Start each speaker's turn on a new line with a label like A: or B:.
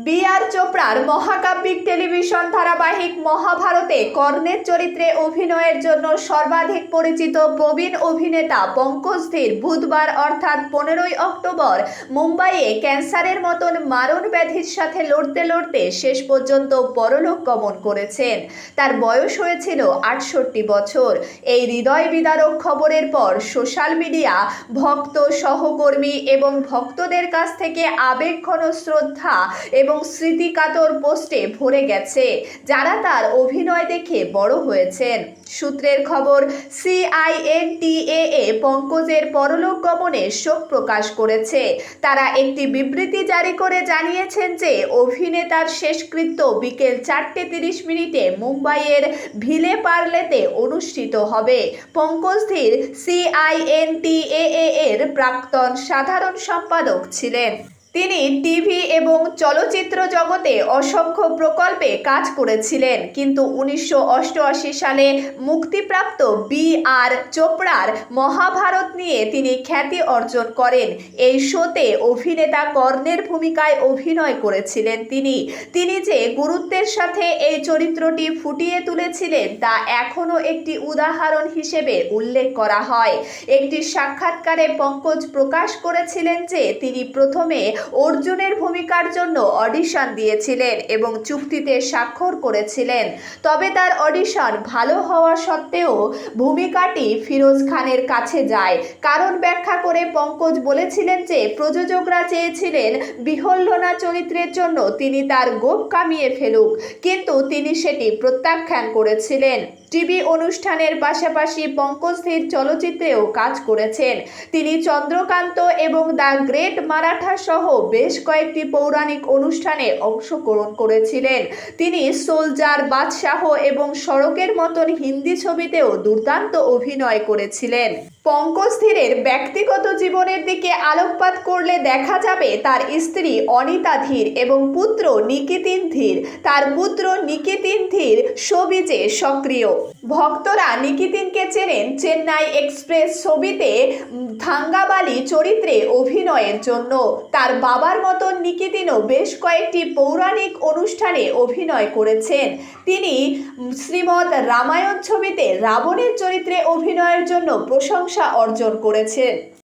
A: B.R.. চোপড়ার মহাকাব্যিক television ধারাবাহিক মহাভারতে কর্ণের চরিত্রে অভিনয়ের জন্য সর্বাধিক পরিচিত প্রবীণ অভিনেতা পঙ্কজ ধীর বুধবার অর্থাৎ 15ই অক্টোবর মুম্বাইয়ে ক্যান্সারের মতন মারণ ব্যাধির সাথে লড়তে লড়তে শেষ পর্যন্ত পরলোক গমন করেছেন। তার বয়স হয়েছিল 68 বছর। এই হৃদয় বিদারক খবরের পর সোশ্যাল মিডিয়া ভক্ত, সহকর্মী এবং ভক্তদের কাছ থেকে আবেগঘন শ্রদ্ধা এবং স্মৃতিকাতর পোস্টে ভরে গেছে, যারা তার অভিনয় দেখে বড় হয়েছেন। সূত্রের খবর, সিআইএনটিএ পঙ্কজের পরলোক গমনে শোক প্রকাশ করেছে। তারা একটি বিবৃতি জারি করে জানিয়েছেন যে অভিনেতার শেষকৃত্য বিকেল 4:30 মুম্বাইয়ের ভিলে পার্লেতে অনুষ্ঠিত হবে। পঙ্কজ ধীর সিআইএনটিএ এর প্রাক্তন সাধারণ সম্পাদক ছিলেন। তিনি টিভি এবং চলচ্চিত্র জগতে অসংখ্য প্রকল্পে কাজ করেছিলেন, কিন্তু 1988 সালে মুক্তিপ্রাপ্ত বি.আর. চোপড়ার মহাভারত নিয়ে তিনি খ্যাতি অর্জন করেন। এই শোতে অভিনেতা কর্ণের ভূমিকায় অভিনয় করেছিলেন তিনি যে গুরুত্বের সাথে এই চরিত্রটি ফুটিয়ে তুলেছিলেন তা এখনও একটি উদাহরণ হিসেবে উল্লেখ করা হয়। একটি সাক্ষাৎকারে পঙ্কজ প্রকাশ করেছিলেন যে তিনি প্রথমে অর্জুনের ভূমিকার জন্য অডিশন দিয়েছিলেন এবং চুক্তিতে স্বাক্ষর করেছিলেন। তবে তার অডিশন ভালো হওয়া সত্ত্বেও ভূমিকাটি ফিরোজ খানের কাছে যায়। কারণ ব্যাখ্যা করে পঙ্কজ বলেছিলেন যে প্রযোজকরা চেয়েছিলেন বিহল্লনা চরিত্রের জন্য তিনি তার গোঁফ কামিয়ে ফেলুক, কিন্তু তিনি সেটি প্রত্যাখ্যান করেছিলেন। টিভি অনুষ্ঠানের পাশাপাশি পঙ্কজ ধীর চলচ্চিত্রেও কাজ করেছেন। তিনি চন্দ্রকান্ত এবং দ্য গ্রেট মারাঠা সহ বেশ কয়েকটি পৌরাণিক অনুষ্ঠানে অংশগ্রহণ করেছিলেন। তিনি সোলজার, বাদশাহ এবং সড়কের মতন হিন্দি ছবিতেও দুর্দান্ত অভিনয় করেছিলেন। পঙ্কজ ধীরের ব্যক্তিগত জীবনের দিকে আলোকপাত করলে দেখা যাবে তার স্ত্রী অনিতা ধীর এবং পুত্র নিকিতিন ধীর। তার পুত্র নিকিতিন ধীর শোবিজে সক্রিয়। ভক্তরা নিকিতিনকে চেনেন চেন্নাই এক্সপ্রেস ছবিতে থাঙ্গাবালি চরিত্রে অভিনয়ের জন্য। তার বাবার মতন নিকিতিনও বেশ কয়েকটি পৌরাণিক অনুষ্ঠানে অভিনয় করেছেন। তিনি শ্রীমদ্ রামায়ণ ছবিতে রাবণের চরিত্রে অভিনয়ের জন্য প্রশংসা অর্জন করেছেন।